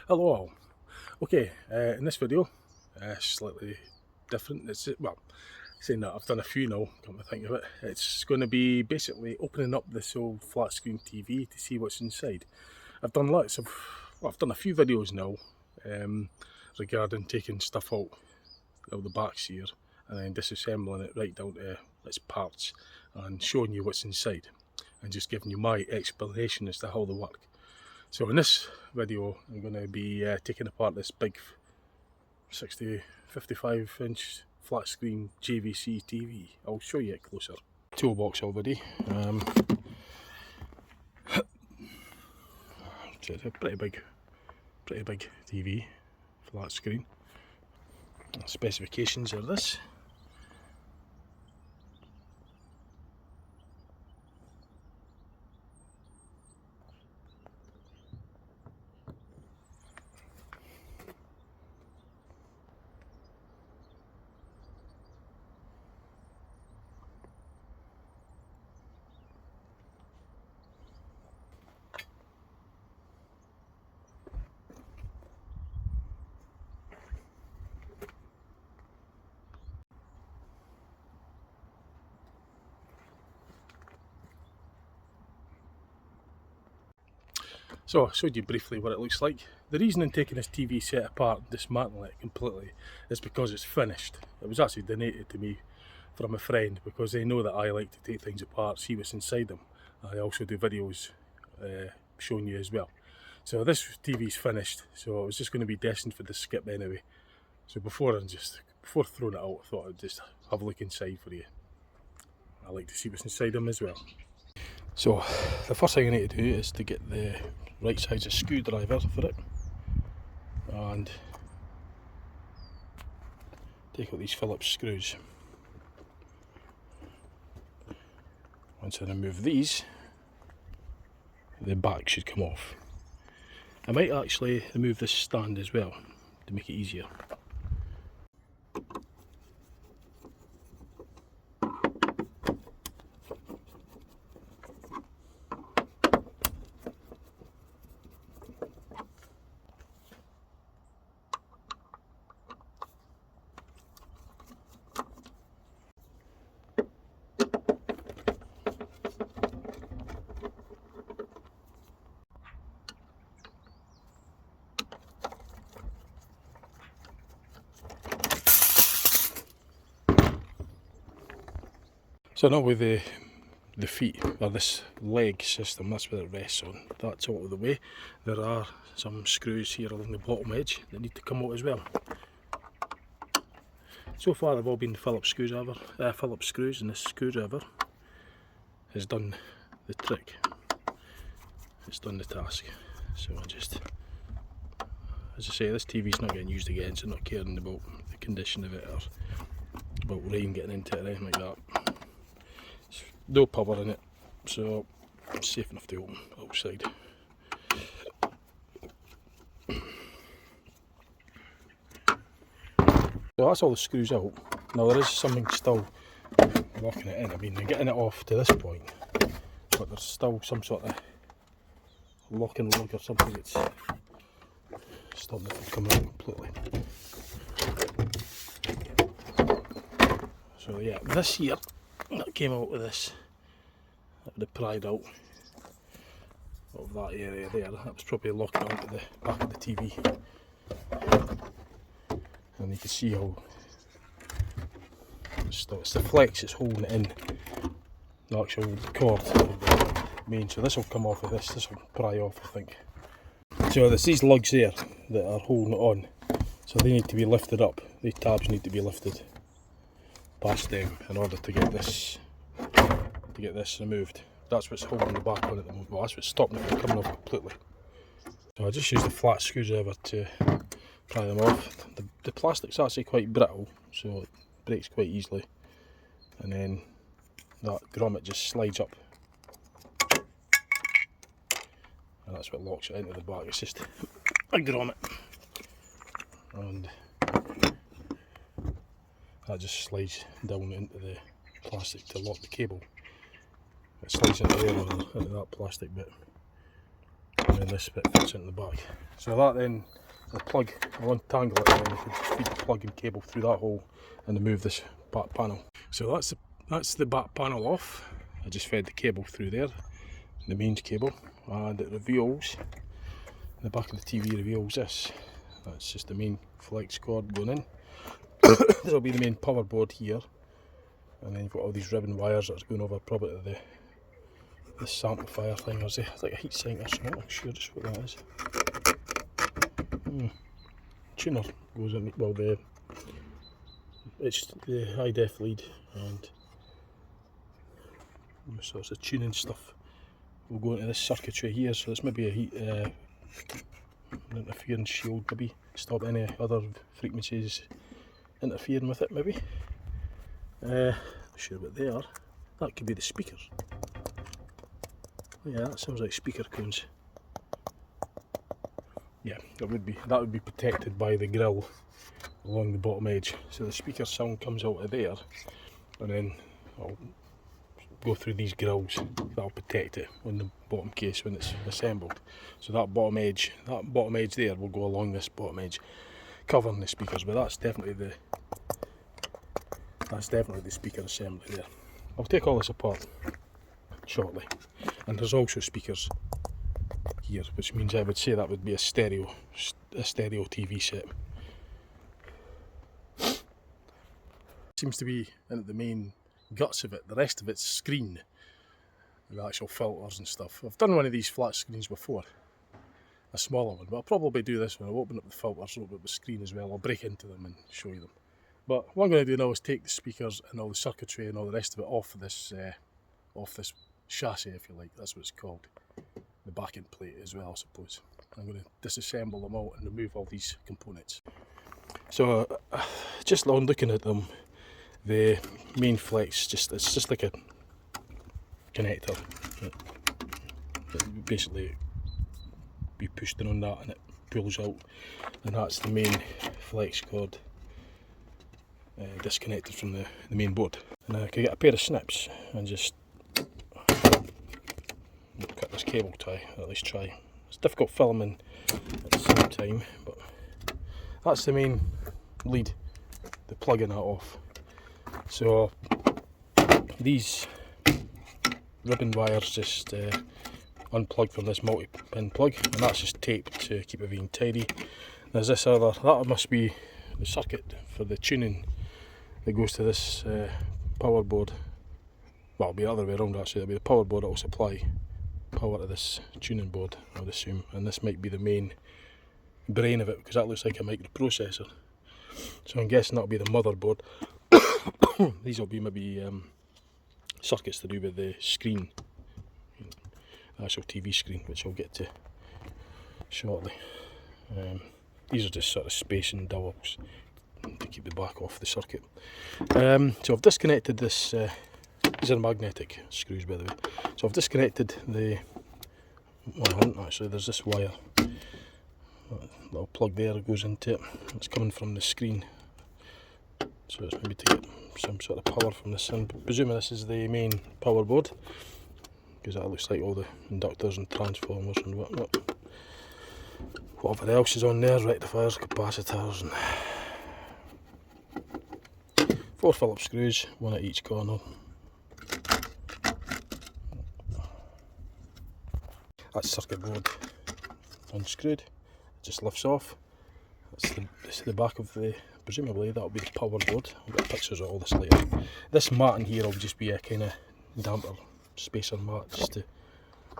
Hello all. Okay, in this video, slightly different. Well, saying that I've done a few now, come to think of it. It's going to be basically opening up this old flat screen TV to see what's inside. I've done I've done a few videos now regarding taking stuff out of the backs here and then disassembling it right down to its parts and showing you what's inside and just giving you my explanation as to how they work. So in this video I'm going to be taking apart this big 55 inch flat screen JVC TV. I'll show you it closer. Toolbox already. It's a pretty big TV, flat screen. Specifications are this. So I showed you briefly what it looks like. The reason in taking this TV set apart and dismantling it completely is because it's finished. It was actually donated to me from a friend because they know that I like to take things apart, see what's inside them. I also do videos showing you as well. So this TV's finished, so it was just going to be destined for the skip anyway. So before throwing it out, I thought I'd just have a look inside for you. I like to see what's inside them as well. So the first thing I need to do is to get the right size of screwdriver for it and take out these Phillips screws. Once I remove these, the back should come off. I might actually remove this stand as well to make it easier. So now with the feet, or this leg system, that's where it rests on, that's out of the way. There are some screws here along the bottom edge that need to come out as well. So far they've all been Phillips screws, and this screwdriver has done the trick. It's done the task. So I just, as I say, this TV's not getting used again, so I'm not caring about the condition of it or about rain getting into it or anything like that. No power in it, so it's safe enough to open outside. So that's all the screws out. Now there is something still locking it in. I mean, they're getting it off to this point, but there's still some sort of locking lug or something that's stopping it from coming out completely. So yeah, this here, that came out with this, that would have pried out of that area there. That was probably locking onto the back of the TV. And you can see how it's the flex that's holding it in, the actual cord main. So this will come off of this will pry off, I think. So there's these lugs there that are holding it on, so they need to be lifted up. These tabs need to be lifted past them in order to get this removed. That's what's holding the back on at the moment. Well, that's what's stopping it from coming off completely. So I just used a flat screwdriver to pry them off. The plastic's actually quite brittle, so it breaks quite easily. And then that grommet just slides up, and that's what locks it into the back. It's just a grommet, and that just slides down into the plastic to lock the cable. It slides into there, into that plastic bit. and then this bit fits into the back. So that then, the plug, I'll untangle it and then you can feed the plug and cable through that hole and remove this back panel. So that's the back panel off. I just fed the cable through there, the mains cable, and it reveals, the back of the TV reveals this. That's just the main flex cord going in. This will be the main power board here, and then you've got all these ribbon wires that are going over probably to this amplifier thing, or is it like a heat sink or something? I'm not sure just what that is. Tuner goes in, well, it's the high def lead and all sorts of tuning stuff will go into this circuitry here. So this may be a heat interference shield, maybe stop any other frequencies interfering with it, maybe. Not sure what they are. That could be the speakers. Yeah, that sounds like speaker cones. Yeah, that would be protected by the grill along the bottom edge. So the speaker sound comes out of there, and then I'll go through these grills. That'll protect it on the bottom case when it's assembled. So that bottom edge there will go along this bottom edge, covering the speakers. But that's definitely the speaker assembly there. I'll take all this apart shortly, and there's also speakers here, which means I would say that would be a stereo TV set. Seems to be in the main guts of it. The rest of it's screen, the actual filters and stuff. I've done one of these flat screens before, a smaller one, but I'll probably do this one. I'll open up the filters, open up the screen as well. I'll break into them and show you them. But what I'm going to do now is take the speakers and all the circuitry and all the rest of it off this chassis, if you like. That's what it's called. The backing plate as well, I suppose. I'm going to disassemble them all and remove all these components. So just on looking at them, the main flex it's just like a connector. It basically be pushed in on that and it pulls out, and that's the main flex cord disconnected from the main board. And I can get a pair of snips and just cut this cable tie, or at least try. It's difficult filming at the same time, but that's the main lead, the plugging that off. So these ribbon wires just unplug from this multi-pin plug, and that's just taped to keep everything tidy. There's this other, that must be the circuit for the tuning that goes to this power board. Well, it'll be the other way around actually. It'll be the power board that will supply power to this tuning board, I would assume, and this might be the main brain of it, because that looks like a microprocessor. So I'm guessing that'll be the motherboard. These will be maybe circuits to do with the screen, the actual TV screen, which I'll get to shortly. These are just sort of spacing dowels to keep the back off the circuit. So I've disconnected this. These are magnetic screws, by the way. So I've disconnected the, well, I haven't actually, there's this wire, little plug there that goes into it. It's coming from the screen, so it's maybe to get some sort of power from this. And presuming this is the main power board, because that looks like all the inductors and transformers and whatnot. Whatever else is on there, rectifiers, capacitors, and 4 Phillips screws, one at each corner. That's circuit board unscrewed, it just lifts off. That's the back of the, presumably that'll be the power board. I'll get pictures of all this later. This mat in here will just be a kind of damper spacer mat, just to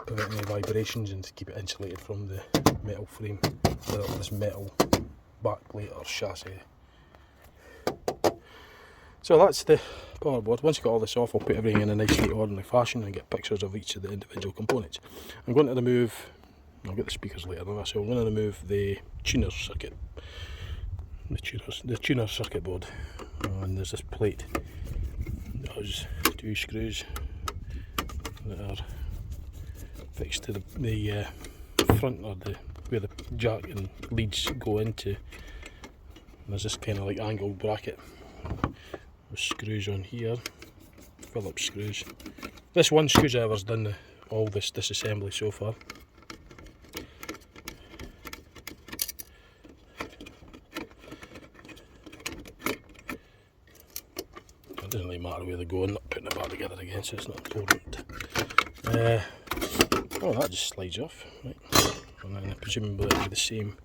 prevent any vibrations and to keep it insulated from the metal frame, this metal backplate or chassis. So that's the power board. Once you've got all this off, I'll put everything in a nice neat ordinary fashion and get pictures of each of the individual components. I'm going to remove, I'll get the speakers later, so I'm going to remove the tuner circuit, the tuner circuit board, and there's this plate that has 2 screws that are fixed to the front, or where the jack and leads go into. And there's this kind of like angled bracket with screws on here, Phillips screws. This one screwdriver's done all this disassembly so far. doesn't really matter where they go. I'm not putting it back together again, so it's not important. Oh, that just slides off, right? And then presumably it'll be the same.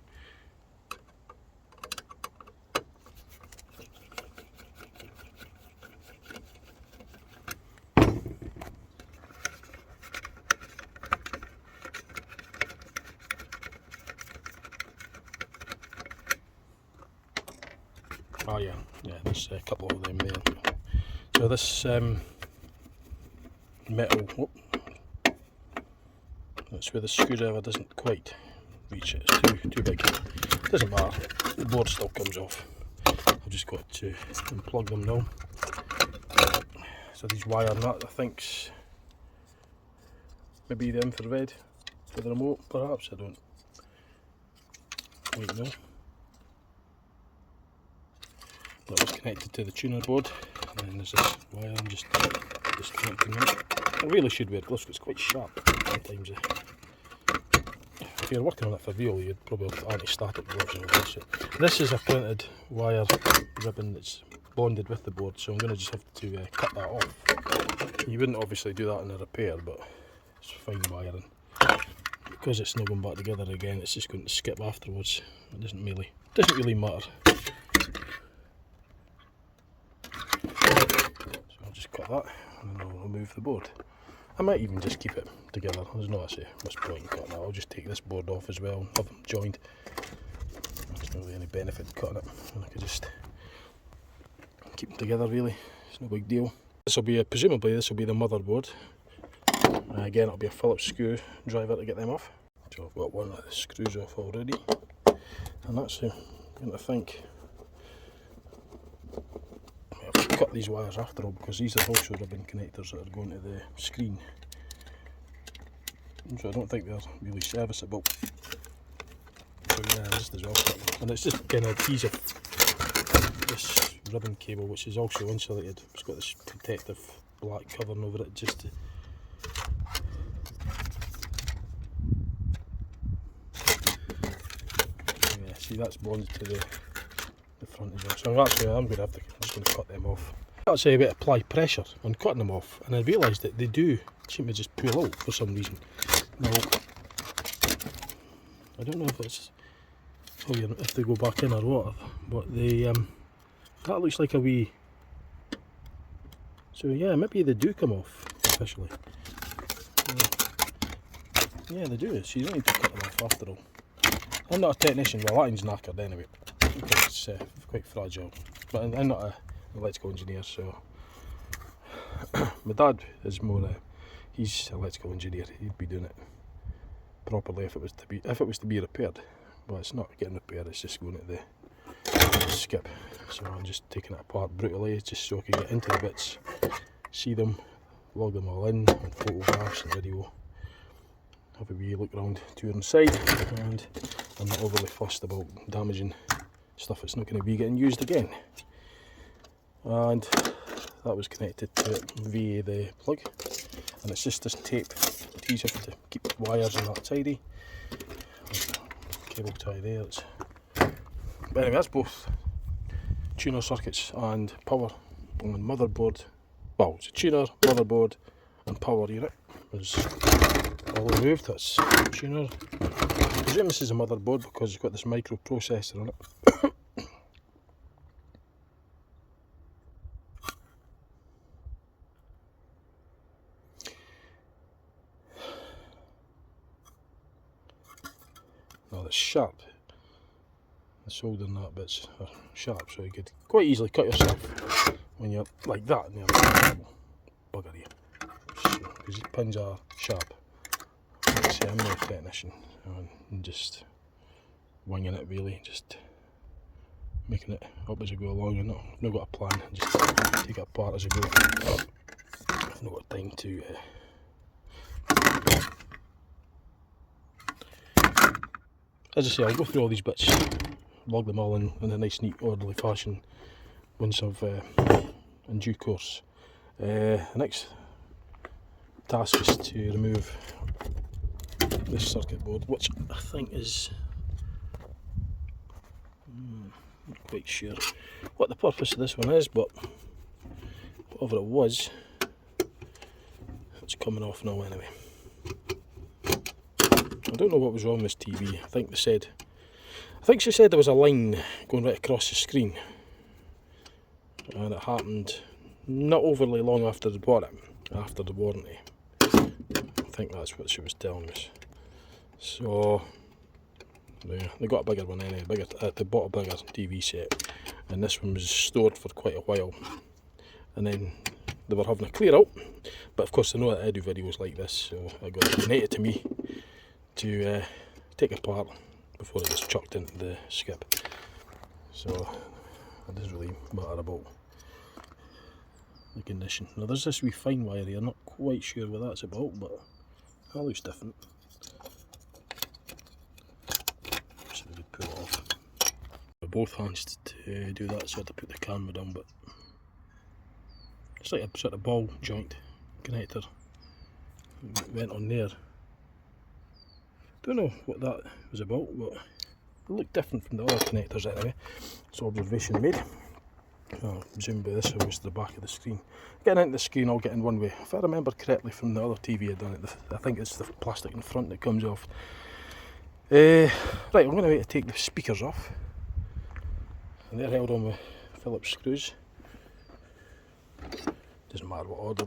Oh yeah, there's a couple of them there. So this metal, that's where the screwdriver doesn't quite reach it, it's too big. Doesn't matter, the board still comes off. I've just got to unplug them now. So these wire nut, I think's maybe the infrared for the remote, perhaps, I don't quite know. That was connected to the tuner board, and then there's this wire I'm just disconnecting it. I really should wear gloves because it's quite sharp sometimes. If you're working on it for real, you'd probably have anti-static gloves and all this. This is a printed wire ribbon that's bonded with the board, so I'm going to just have to cut that off. You wouldn't obviously do that in a repair, but it's fine wiring. Because it's not going back together again, it's just going to skip afterwards. It doesn't really matter. Just cut that and then I'll remove the board. I might even just keep it together. There's no actually much point in cutting that. I'll just take this board off as well, have them joined. There's not really any benefit in cutting it, and I could just keep them together really. It's no big deal. This will be presumably this will be the motherboard. Again, it'll be a Phillips screwdriver to get them off. So I've got one of the screws off already, and that's going to think. Cut these wires after all, because these are also ribbon connectors that are going to the screen, so I don't think they're really serviceable. So yeah, just as well, and it's just kind of adhesive. This ribbon cable, which is also insulated, it's got this protective black covering over it just to yeah, see that's bonded to the front as well. So actually I'm just going to cut them off. Actually, I apply pressure on cutting them off, and I realised that they do seem to just pull out for some reason. Now, I don't know if it's if they go back in or what, but they that looks like a wee. So yeah, maybe they do come off officially. Yeah, they do. So you don't need to cut them off after all. I'm not a technician. Well, that thing's knackered anyway. It's quite fragile, but I'm not an electrical engineer, so my dad is more he's an electrical engineer. He'd be doing it properly if it was to be repaired, but it's not getting repaired, it's just going to the skip. So I'm just taking it apart brutally just so I can get into the bits, see them, log them all in on photographs and video, have a wee look around tour inside, and I'm not overly fussed about damaging stuff that's not going to be getting used again. And that was connected to it via the plug, and it's just this tape adhesive to keep the wires and that tidy. Cable tie there. But anyway, that's both tuner circuits and power on the motherboard. Well, it's a tuner, motherboard and power unit is all removed. That's tuner. I presume this is a motherboard because it's got this microprocessor on it. Now it's sharp. The soldering that bit's are sharp, so you could quite easily cut yourself when you're like that and you're like, bugger you. Because these pins are sharp. Like I say, I'm no technician. I'm just winging it really, just making it up as I go along. I've not got a plan, I just take it apart as I go. I've not got time to as I say, I'll go through all these bits, log them all in a nice neat orderly fashion once I've in due course. The next task is to remove this circuit board, which I think is not quite sure what the purpose of this one is, but whatever it was, it's coming off now anyway. I don't know what was wrong with this TV. I think she said there was a line going right across the screen, and it happened not overly long after they bought it, after the warranty. I think that's what she was telling us. So yeah, they got a bigger one anyway. They bought a bigger TV set, and this one was stored for quite a while. And then they were having a clear out, but of course they know that I do videos like this, so I got it donated to me to take apart before it gets chucked into the skip. So it doesn't really matter about the condition. Now there's this wee fine wire here, I'm not quite sure what that's about, but that looks different. So we could pull it off with both hands to do that, so I had to put the camera down, but it's like a sort of ball joint connector. It went on there. Don't know what that was about, but it looked different from the other connectors anyway. It's observation made. I'll zoom by this was the back of the screen. Getting into the screen all getting one way. If I remember correctly from the other TV I'd done it, I think it's the plastic in front that comes off. Right, I'm going to wait to take the speakers off. And they're held on with Phillips screws. Doesn't matter what order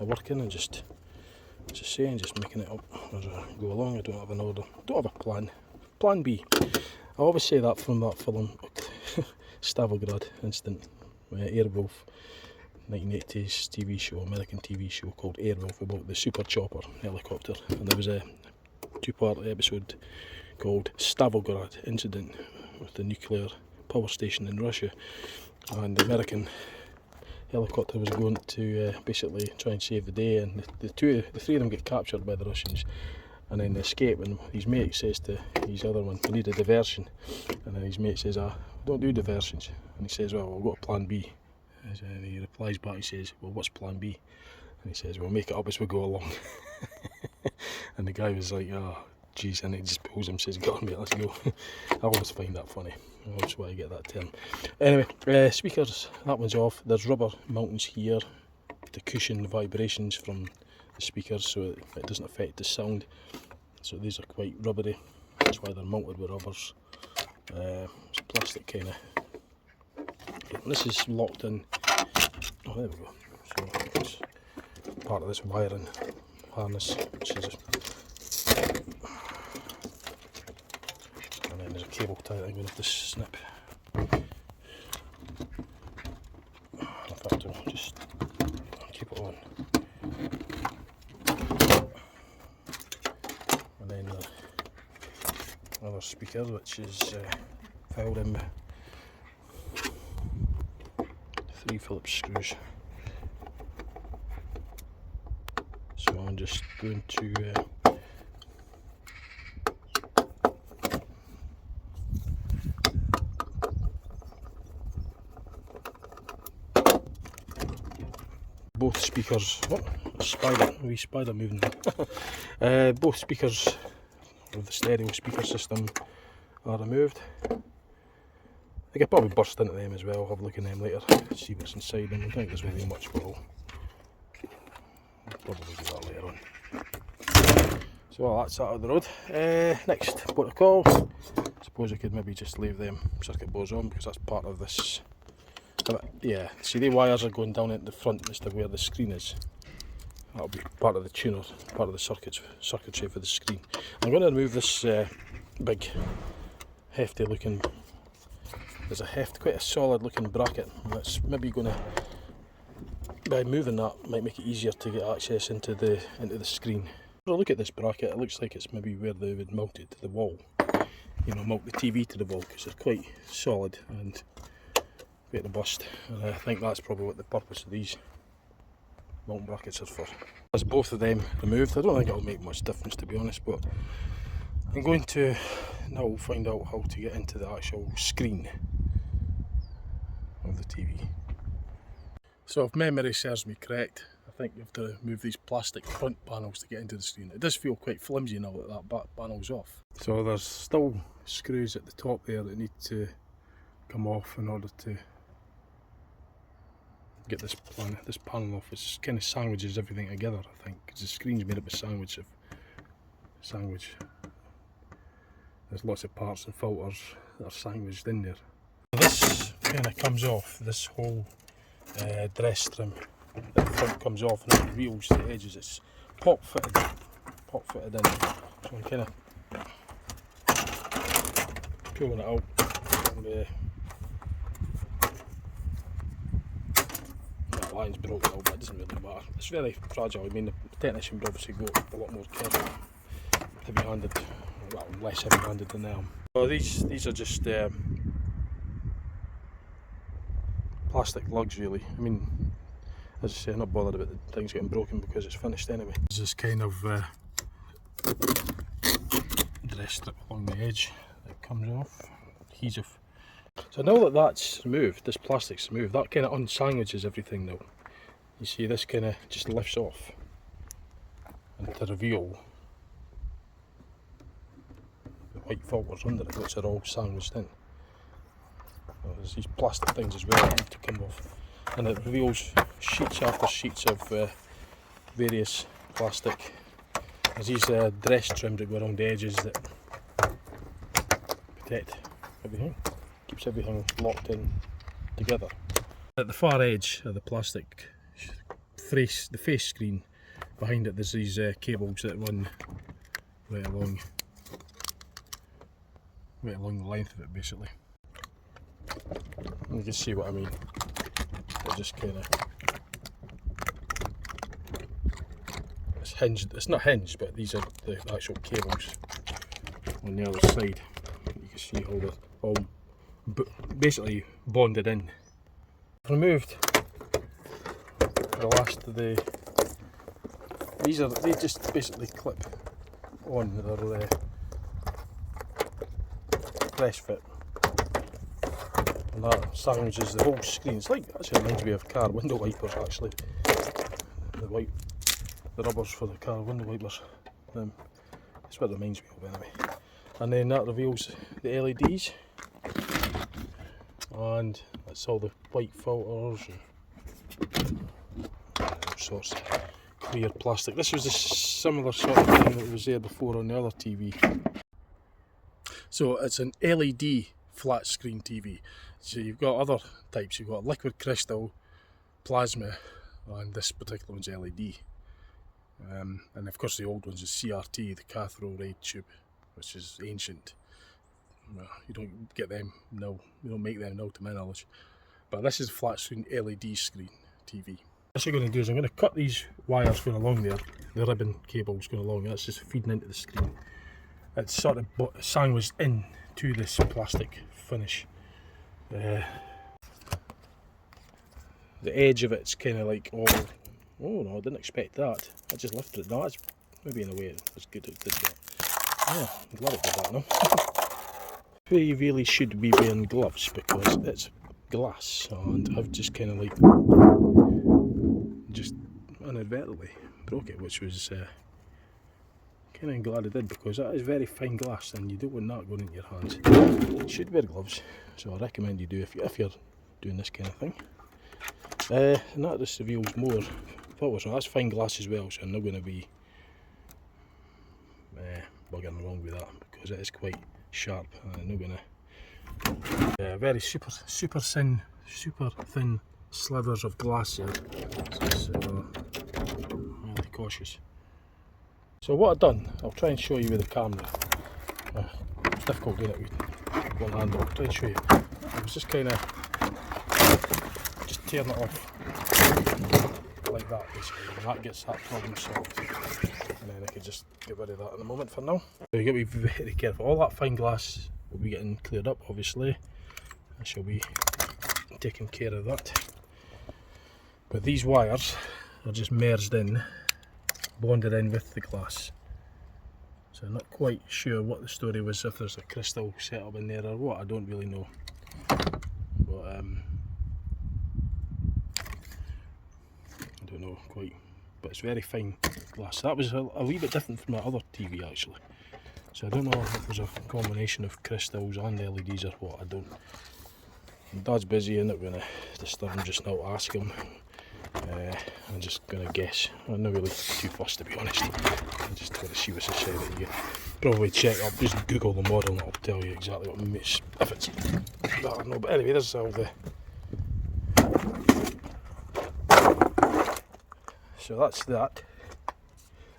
I work in, and just just making it up as I go along. I don't have an order, don't have a plan. Plan B. I always say that from that film, Stalingrad Incident, Airwolf, 1980s TV show, American TV show called Airwolf, about the super chopper helicopter, and there was a two-part episode called Stalingrad Incident with the nuclear power station in Russia, and the American helicopter was going to basically try and save the day, and the three of them get captured by the Russians, and then they escape, and his mate says to his other one, we need a diversion, and then his mate says, don't do diversions, and he says, well, we've got a plan B, and he replies back, he says, well, what's plan B? And he says, we'll make it up as we go along. And the guy was like, oh geez, and he just pulls him, says, go on mate, let's go. I always find that funny. That's why I get that term. Anyway, speakers, that one's off. There's rubber mountings here to cushion the vibrations from the speakers so it doesn't affect the sound. So these are quite rubbery, that's why they're mounted with rubbers. It's plastic kind of. This is locked in. Oh, there we go. So it's part of this wiring harness, which is and then there's a cable tie that I'm going to have to snip. In fact, I'll just keep it on. And then another speaker, which is filed in with 3 Phillips screws. So I'm just going to both speakers, wee spider moving. Both speakers of the stereo speaker system are removed. I could probably burst into them as well, I'll have a look at them later, see what's inside them. I don't think there's really much for all. I'll probably do that later on. So that's out of the road. Next protocol, I suppose I could maybe just leave them circuit boards on because that's part of this. Yeah, see the wires are going down into the front as to where the screen is. That'll be part of the tuner, part of the circuitry for the screen. I'm going to remove this big, hefty looking, there's quite a solid looking bracket. That's maybe going to, by moving that, might make it easier to get access into the screen. When I look at this bracket, it looks like it's maybe where they would mount it to the wall. You know, mount the TV to the wall because they're quite solid and quite robust. And I think that's probably what the purpose of these mount brackets are for. As both of them removed, I don't think it'll make much difference to be honest, but I'm going to now find out how to get into the actual screen of the TV. So if memory serves me correct, I think you have to remove these plastic front panels to get into the screen. It does feel quite flimsy now that that back panel's off. So there's still screws at the top there that need to come off in order to get this panel off. It's kind of sandwiches everything together, I think, because the screen's made up of sandwich. There's lots of parts and filters that are sandwiched in there. This kind of comes off, this whole dress trim at the front comes off and it reveals the edges. It's pop fitted in. So I'm kind of pulling it out. And, that line's broken out, but it doesn't really matter. It's very fragile. I mean, the technician would obviously go a lot more careful, heavy-handed, well, less heavy-handed than them. So these are just plastic lugs, really. I mean, as I say, I'm not bothered about the things getting broken because it's finished anyway. There's this kind of dress strip along the edge that comes off, adhesive. So now that that's removed, this plastic's removed, that kind of unsandwiches everything now. You see, this kind of just lifts off, and to reveal the white filters under it, which are all sandwiched in. Well, there's these plastic things as well that need to come off, and it reveals sheets after sheets of various plastic. There's these dress trims that go around the edges that protect everything, keeps everything locked in together. At the far edge of the plastic face, the face screen, behind it there's these cables that run right along the length of it, basically. And you can see what I mean. They're just kind of, it's hinged, it's not hinged, but these are the actual cables on the other side. You can see how they're all basically bonded in. I've removed the last of the, they just basically clip on, their press fit, and that sandwiches the whole screen. It's like, actually reminds me of car window wipers actually, the rubbers for the car window wipers. That's what it reminds me of anyway. And then that reveals the LEDs, and that's all the white filters and all sorts of clear plastic. This was a similar sort of thing that was there before on the other TV. So it's an LED flat screen TV. So you've got other types. You've got liquid crystal, plasma, and this particular one's LED. And of course the old one's is CRT, the cathode ray tube, which is ancient. Well, you don't get them now, you don't make them now to my knowledge. But this is a flat screen LED screen TV. What I'm going to do is I'm going to cut these wires going along there, the ribbon cables going along, that's just feeding into the screen. It's sort of sandwiched in to this plastic finish. The edge of it's kind of like all, oh no, I didn't expect that. I just lifted it. No, that's maybe in a way it's good it did that. Yeah, I'm glad it did that now. We really should be wearing gloves because it's glass, and I've just kind of like just inadvertently broke it, which was kind of glad I did, because that is very fine glass and you don't want that going into your hands. You should wear gloves, so I recommend you do if you're doing this kind of thing. And that just reveals more filters. Now that's fine glass as well, so I'm not going to be bugging along with that because it is quite sharp. I'm not going to very super thin slivers of glass here, so really cautious. So what I've done, I'll try and show you with the camera. It's difficult doing it with one hand, but I'll try and show you. I was just kind of just tearing it off like that basically, and that gets that problem solved. And then I could just get rid of that in a moment for now. So you got to be very careful. All that fine glass will be getting cleared up, obviously. I shall be taking care of that. But these wires are just merged in, bonded in with the glass. So I'm not quite sure what the story was, if there's a crystal setup in there or what, I don't really know. But I don't know quite. But it's very fine glass. That was a wee bit different from my other TV actually. So I don't know if it was a combination of crystals and LEDs or what, I don't Dad's busy, I'm not going to disturb him just now to ask him. I'm just going to guess. I'm not really too fussed, to be honest. I'm just going to see what's said. You probably check up, just Google the model and it'll tell you exactly what makes, if it's that or not. But anyway, this is all the... So that's that.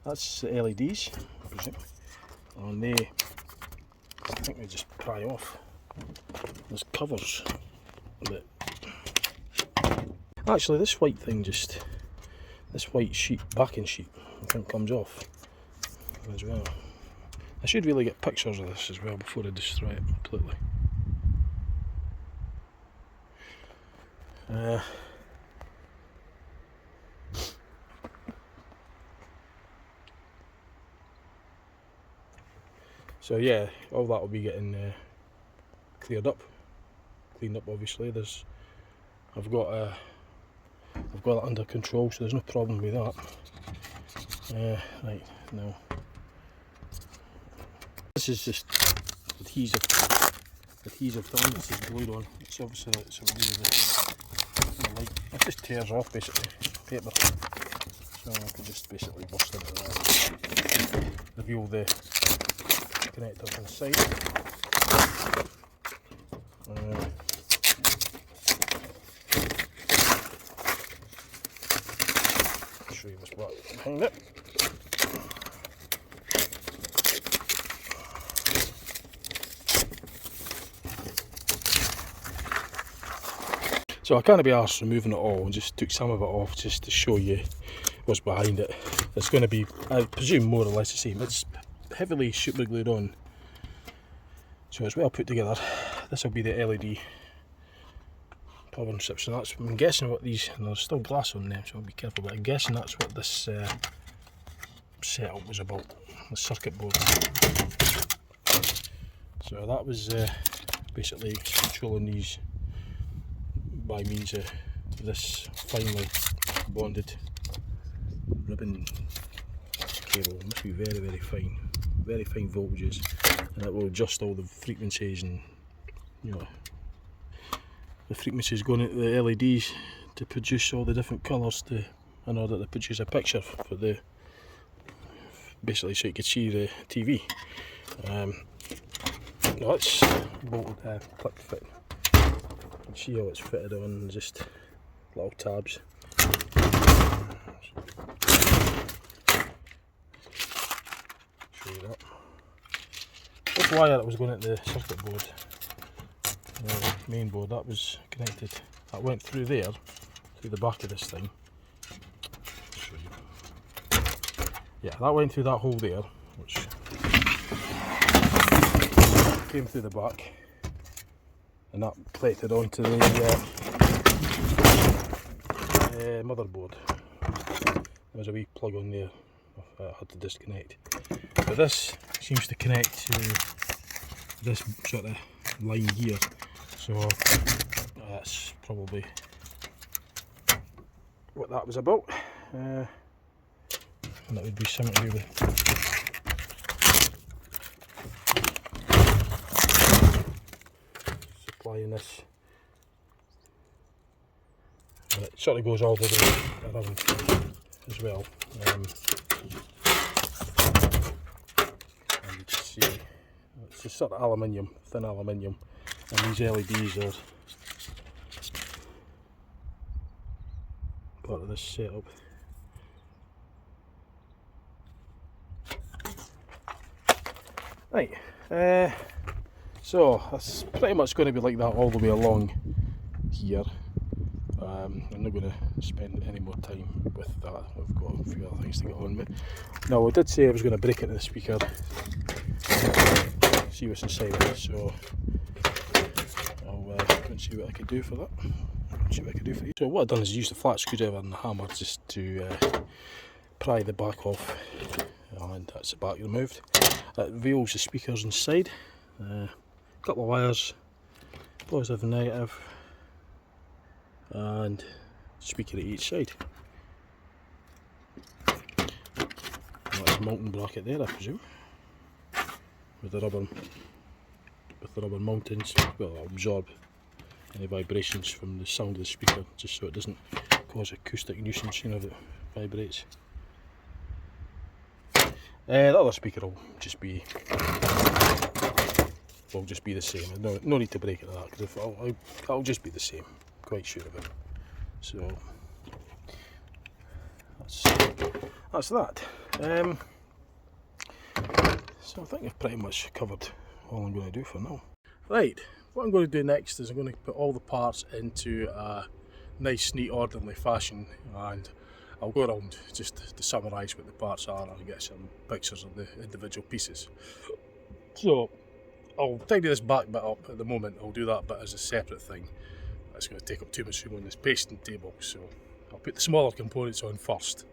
That's the LEDs, I presume. And they, I think they just pry off. There's covers that... Actually, this white thing just... This white sheet, backing sheet, I think comes off as well. I should really get pictures of this as well before I destroy it completely. So yeah, all that will be getting cleaned up obviously. I've got it under control, so there's no problem with that. Right, now this is just adhesive film. This is glued on. It's obviously the light. It just tears off basically paper. So I can just basically burst into that. Reveal the connectors inside. Show you what's back behind it. So I can't be arsed removing it all, and just took some of it off just to show you what's behind it. It's going to be, I presume, more or less the same. It's heavily super glued on, so it's well put together. This will be the LED power strips, and that's, I'm guessing what these, and there's still glass on them, so I'll be careful, but I'm guessing that's what this setup was about, the circuit board. So that was basically controlling these by means of this finely bonded ribbon cable. It must be very, very fine voltages, and it will adjust all the frequencies, and you know, the frequencies going into the LEDs to produce all the different colours in order to produce a picture for the, basically so you could see the TV. That's bolted clip fit. You can see how it's fitted on, just little tabs. Show you that. This wire that was going into the circuit board, the main board, that was connected, that went through there, through the back of this thing. Show you. Yeah, that went through that hole there, which came through the back, and that plated onto the motherboard. There was a wee plug on there I had to disconnect. But this seems to connect to this sort of line here, so that's probably what that was about. And that would be something to do with supplying this. And it sort of goes all the way around as well. And you can see it's just sort of aluminium, thin aluminium, and these LEDs are part of this setup. Right, so that's pretty much going to be like that all the way along here. I'm not going to spend any more time with that. I've got a few other things to get on with. Now, I did say I was going to break into the speaker, see what's inside of it, so I'll go and see what I can do for that. See what I can do for you. So what I've done is use the flat screwdriver and the hammer just to pry the back off, and that's the back removed. It reveals the speakers inside, a couple of wires, positive and negative, and speaker at each side. That's a mounting bracket there, I presume, with the rubber mountings. Well, it'll absorb any vibrations from the sound of the speaker, just so it doesn't cause acoustic nuisance, you know, if it vibrates. The other speaker will just be the same. No need to break it like that, because it'll just be the same. Quite sure of it. So that's that. So I think I've pretty much covered all I'm going to do for now. Right, what I'm going to do next is I'm going to put all the parts into a nice, neat, orderly fashion, and I'll go around just to summarise what the parts are and get some pictures of the individual pieces. So I'll tidy this back bit up at the moment. I'll do that bit as a separate thing. That's going to take up too much room on this pasting table, so I'll put the smaller components on first,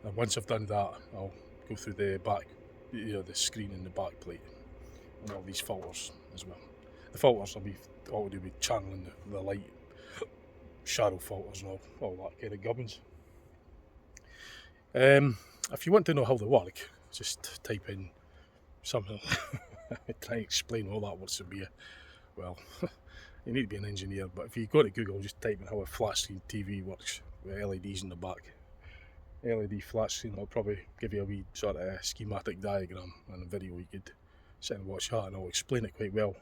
and once I've done that I'll go through the back, the screen and the back plate and all these filters as well. The filters will be all to do with channeling the light, shadow filters and all that kind of gubbins. If you want to know how they work, just type in something. Try and explain all that works to be. Well, you need to be an engineer, but if you go to Google, just type in how a flat screen TV works with LEDs in the back. LED flat screen will probably give you a wee sort of schematic diagram and a video you could sit and watch that, and I'll explain it quite well,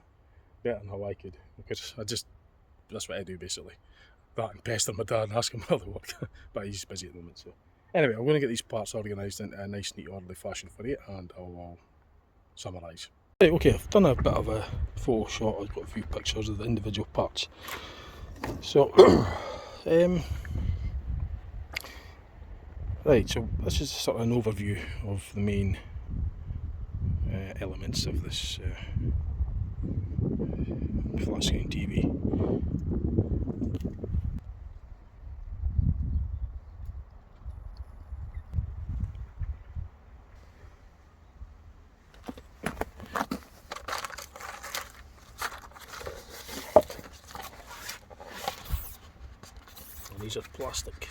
better than how I could, because that's what I do basically. That and pester my dad and ask him how they work, but he's busy at the moment. So anyway, I'm going to get these parts organised in a nice, neat, orderly fashion for you, and I'll summarise. Right, okay, I've done a bit of a photo shot. I've got a few pictures of the individual parts. So, right, so this is sort of an overview of the main elements of this flat screen TV. And these are plastic.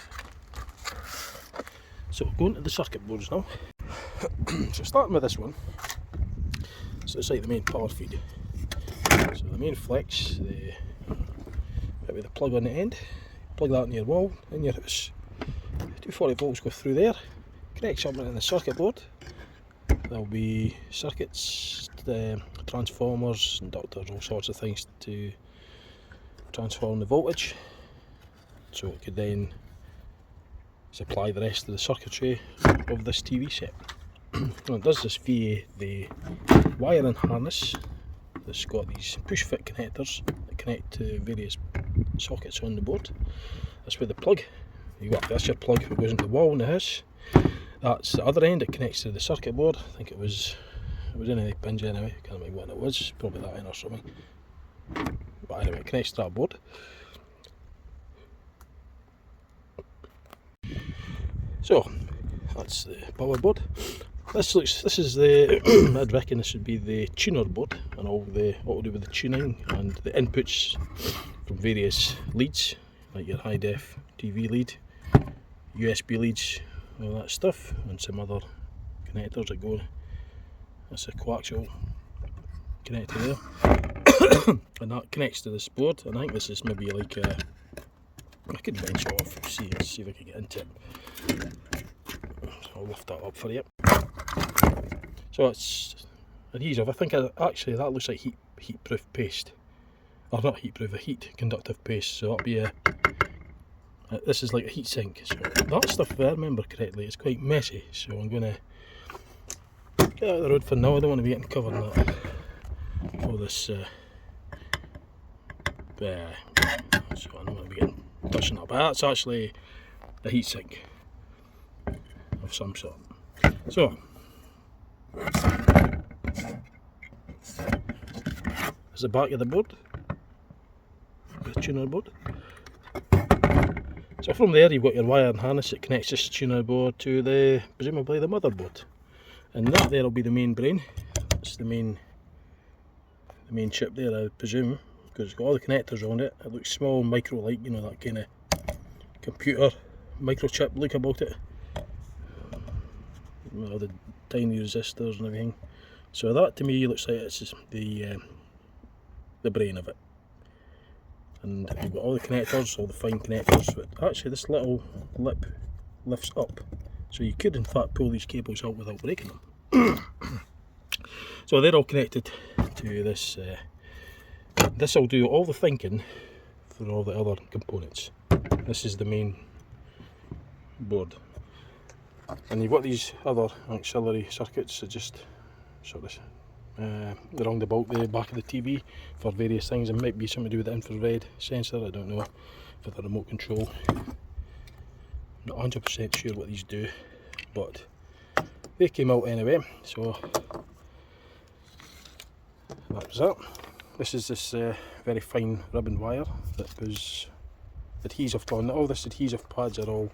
So we'll go into the circuit boards now. So starting with this one, so it's like the main power feed. So the main flex, with the plug on the end, plug that in your wall, in your house. 240 volts go through there, connect something in the circuit board. There'll be circuits, transformers, inductors, all sorts of things to transform the voltage, so it could then supply the rest of the circuitry of this TV set. And it does this via the wiring harness that's got these push fit connectors that connect to various sockets on the board. That's where the plug, that's your plug that goes into the wall in the house. That's the other end, it connects to the circuit board. I think it was in any pins anyway, I can't remember what it was, probably that in or something. But anyway, it connects to that board. So that's the power board. This is the I'd reckon this would be the tuner board, and all to do with the tuning and the inputs from various leads, like your high def TV lead, USB leads, all that stuff, and some other connectors that go. That's a coaxial connector there, and that connects to this board. And I think this is maybe like I could bench off, see if I can get into it. So I'll lift that up for you. So it's adhesive. I think actually that looks like heat-proof paste, or not heat-proof, a heat conductive paste. So that'll be this is like a heat sink. So that stuff, if I remember correctly, is quite messy. So I'm going to get out of the road for now. I don't want to be getting covered in that. All this. So I don't want to be getting touching that. But that's actually a heat sink of some sort. So there's the back of the board, the tuner board. So from there you've got your wire and harness that connects this tuner board to presumably the motherboard, and that there will be the main brain. That's the main chip there, I presume, because it's got all the connectors on it. It looks small, micro-like, you know, that kind of computer microchip look about it. All the tiny resistors and everything. So that to me looks like it's the brain of it. and you've got all the connectors, all the fine connectors, but actually this little lip lifts up, so you could in fact pull these cables out without breaking them. So they're all connected to this. This will do all the thinking for all the other components. This is the main board, and you've got these other auxiliary circuits that just sort of around about the back of the TV for various things. It might be something to do with the infrared sensor, I don't know, for the remote control. Not 100% sure what these do, but they came out anyway, so that was that. This is this very fine ribbon wire that was adhesive on. All this adhesive pads are all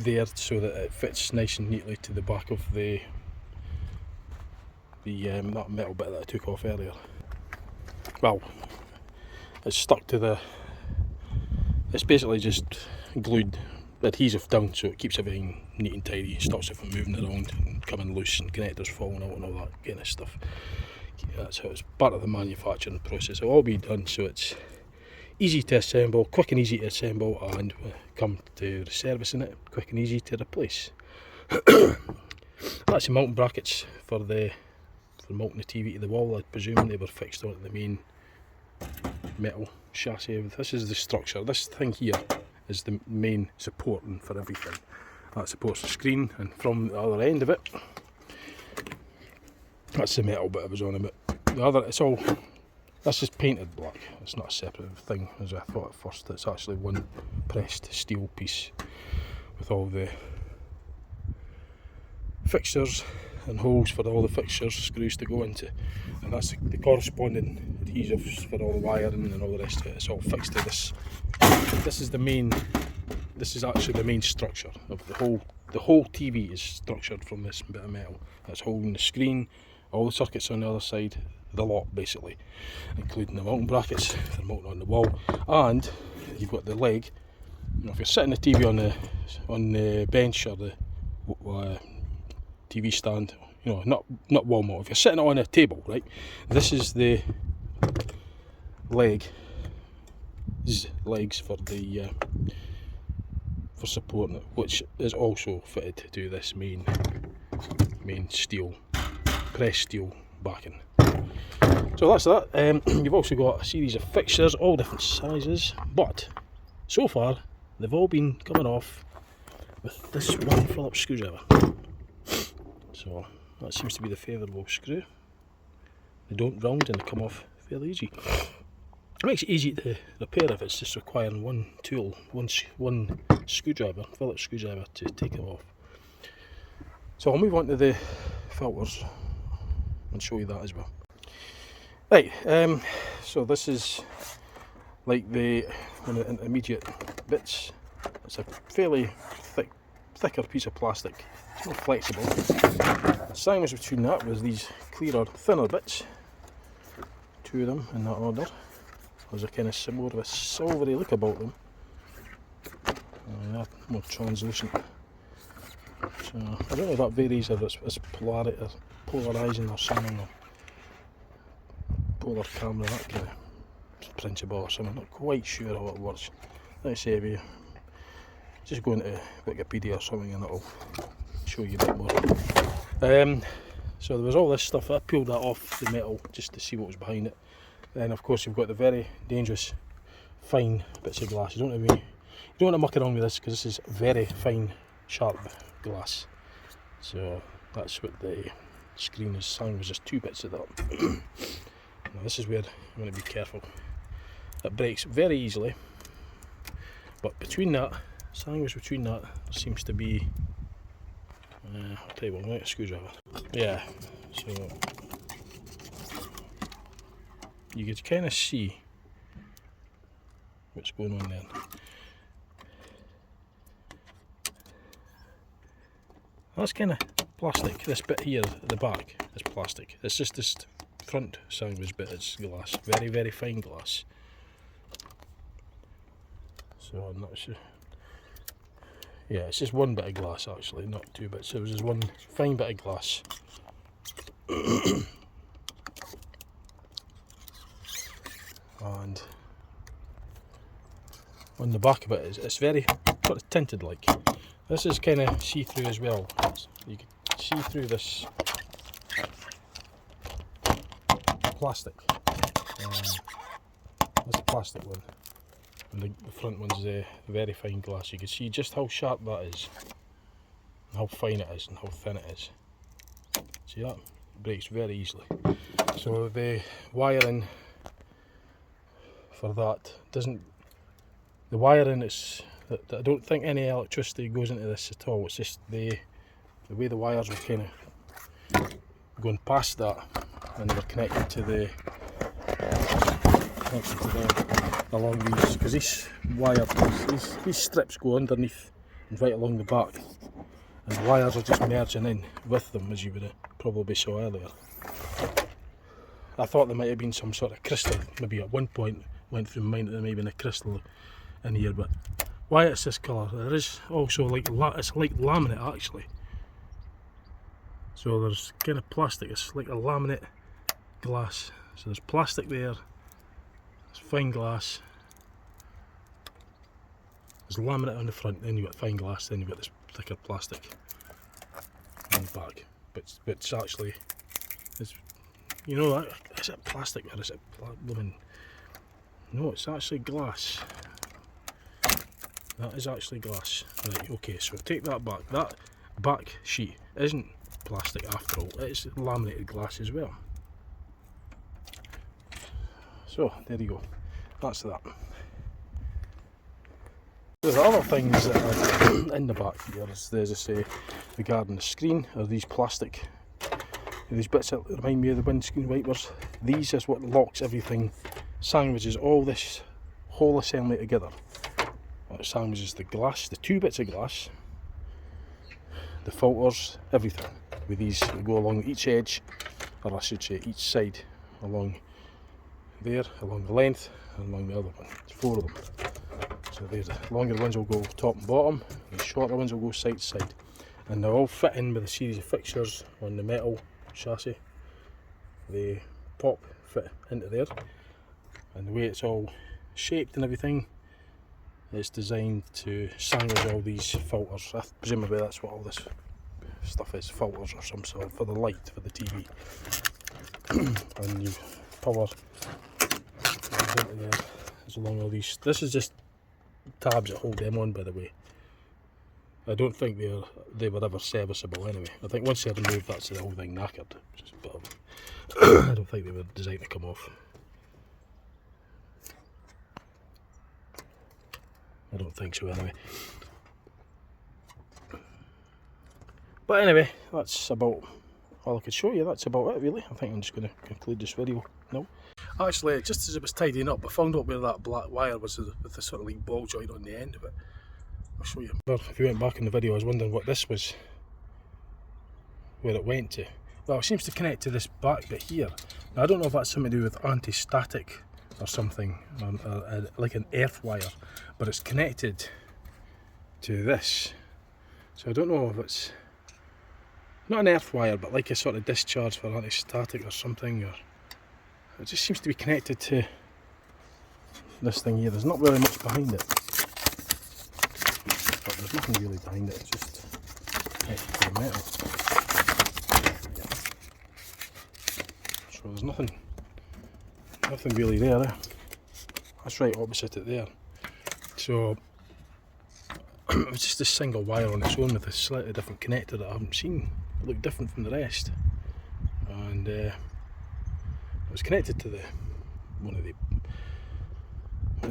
there so that it fits nice and neatly to the back of the that metal bit that I took off earlier. Well, it's stuck to the, it's basically just glued adhesive down so it keeps everything neat and tidy, it stops it from moving around and coming loose and connectors falling out and all that kind of stuff. That's how it's part of the manufacturing process. It'll all be done so it's easy to assemble, quick and easy to assemble, and come to the servicing it, quick and easy to replace. That's the mounting brackets for mounting the TV to the wall. I presume they were fixed onto the main metal chassis. This is the structure. This thing here is the main supporting for everything. That supports the screen, and from the other end of it, that's the metal bit I was on about. The other, it's all, that's just painted black. It's not a separate thing as I thought at first. It's actually one pressed steel piece with all the fixtures and holes for all the fixtures, screws to go into, and that's the corresponding adhesives for all the wiring and all the rest of it. It's all fixed to this. This is the main. This is actually the main structure of the whole. The whole TV is structured from this bit of metal that's holding the screen, all the circuits on the other side, the lot basically, including the mounting brackets for mounting on the wall, and you've got the leg. You know, if you're sitting the TV on the bench or the TV stand, you know, not wall mount. If you're sitting on a table, right, this is the legs for the for supporting it, which is also fitted to this main steel, pressed steel backing. So that's that. You've also got a series of fixtures, all different sizes, but so far they've all been coming off with this one Phillips screwdriver. So that seems to be the favourable screw. They don't round and they come off fairly easy. It makes it easy to repair if it's just requiring one tool, one screwdriver, Phillips screwdriver, to take it off. So I'll move on to the filters and show you that as well. Right, so this is like the one of the intermediate bits. It's a fairly thicker piece of plastic. It's more flexible. Sandwiched between that was these clearer, thinner bits. Two of them in that order. There's a kind of more of a silvery look about them. More translucent. So I don't know if that varies, if it's polarity or polarising or something, or polar camera, that kind of principle or something. I'm not quite sure how it works. Let's say if you just go into Wikipedia or something and it'll show you a bit more. So there was all this stuff. I peeled that off the metal just to see what was behind it. Then of course you've got the very dangerous fine bits of glass. You don't want to muck around with this because this is very fine, sharp glass. So that's what the screen is saying, was just two bits of that. Now this is where I'm going to be careful. It breaks very easily, but between that, sandwich between that, there seems to be, I'll tell you what, I'm going to get a screwdriver. Yeah, so you could kind of see what's going on there. That's kind of plastic. This bit here at the back is plastic. It's just this front sandwich bit is glass, very, very fine glass. So I'm not sure. Yeah, it's just one bit of glass actually, not two bits. So it was just one fine bit of glass. And on the back of it, it's very sort of tinted like. This is kind of see-through as well. You can see through this plastic. That's a plastic one, and the front one's very fine glass. You can see just how sharp that is, and how fine it is, and how thin it is. See that? It breaks very easily. So the wiring for that doesn't. The wiring is. I don't think any electricity goes into this at all. It's just the way the wires were kind of going past that, and they were connected to the along these, because these strips go underneath and right along the back, and the wires are just merging in with them, as you would probably saw earlier. I thought there might have been some sort of crystal, maybe at one point went through my mind that there may have been a crystal in here, but why it's this colour? There is also it's like laminate actually. So there's kind of plastic, it's like a laminate glass. So there's plastic there, there's fine glass, there's laminate on the front, then you've got fine glass, then you've got this thicker plastic on the back. But it's actually, you know, is it plastic or is it blooming? No, it's actually glass. That is actually glass. Right, okay, so take that back. That back sheet isn't plastic after all, it's laminated glass as well. So, there you go. That's that. There's other things that are in the back here, as I say, regarding the screen, are these plastic, these bits that remind me of the windscreen wipers. These is what locks everything, sandwiches all this whole assembly together. It sandwiches the glass, the two bits of glass, the filters, everything. With these, they go along each edge, or I should say each side, along there, along the length, and along the other one. There's 4 of them. So there's the longer ones will go top and bottom, the shorter ones will go side to side. And they're all fit in with a series of fixtures on the metal chassis. They pop, fit into there. And the way it's all shaped and everything, it's designed to sandwich all these filters. Presumably that's what all this stuff is, filters or some sort, for the light, for the TV. And you power into there, it's along all these. This is just tabs that hold them on, by the way. I don't think they were ever serviceable anyway. I think once they're removed, that's the whole thing knackered. I don't think they were designed to come off. I don't think so anyway. But anyway, that's about all I could show you. That's about it really. I think I'm just going to conclude this video now. Actually, just as it was tidying up, I found out where that black wire was with the sort of like ball joint on the end of it. I'll show you. If you went back in the video, I was wondering what this was, where it went to. Well, it seems to connect to this back bit here. Now, I don't know if that's something to do with anti-static or something, or like an earth wire, but it's connected to this. So I don't know if it's not an earth wire, but like a sort of discharge for anti-static or something, or it just seems to be connected to this thing here. There's not really much behind it, but there's nothing really behind it, it's just connected to the metal. So there's nothing really there, eh? That's right opposite it there. So it was just a single wire on its own with a slightly different connector that I haven't seen. It looked different from the rest, and it was connected to one of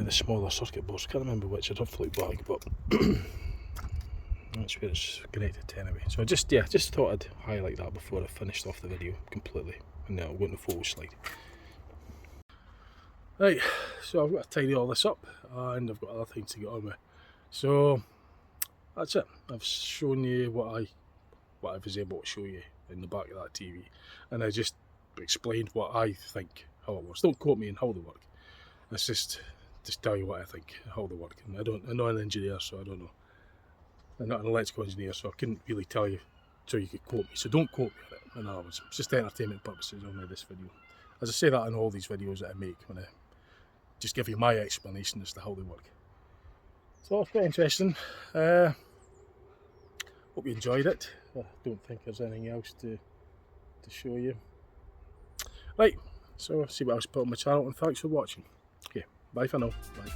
the smaller circuit boards. I can't remember which, I'd have to look back, but that's where it's connected to anyway. So I just thought I'd highlight that before I finished off the video completely, and now I'll go into the photo slide. Right, so I've got to tidy all this up, and I've got other things to get on with. So that's it. I've shown you what I was able to show you in the back of that TV, and I just explained what I think how it works. Don't quote me on how they work. It's just tell you what I think how they work. And I'm not an engineer, so I don't know. I'm not an electrical engineer, so I couldn't really tell you so you could quote me. So don't quote me on it. In other words, it's just entertainment purposes only this video. As I say that in all these videos that I make, when I just give you my explanation as to how they work. So it's quite interesting. Hope you enjoyed it. I don't think there's anything else to show you. Right, so see what else I put on my channel, and thanks for watching. Okay, bye for now. Bye.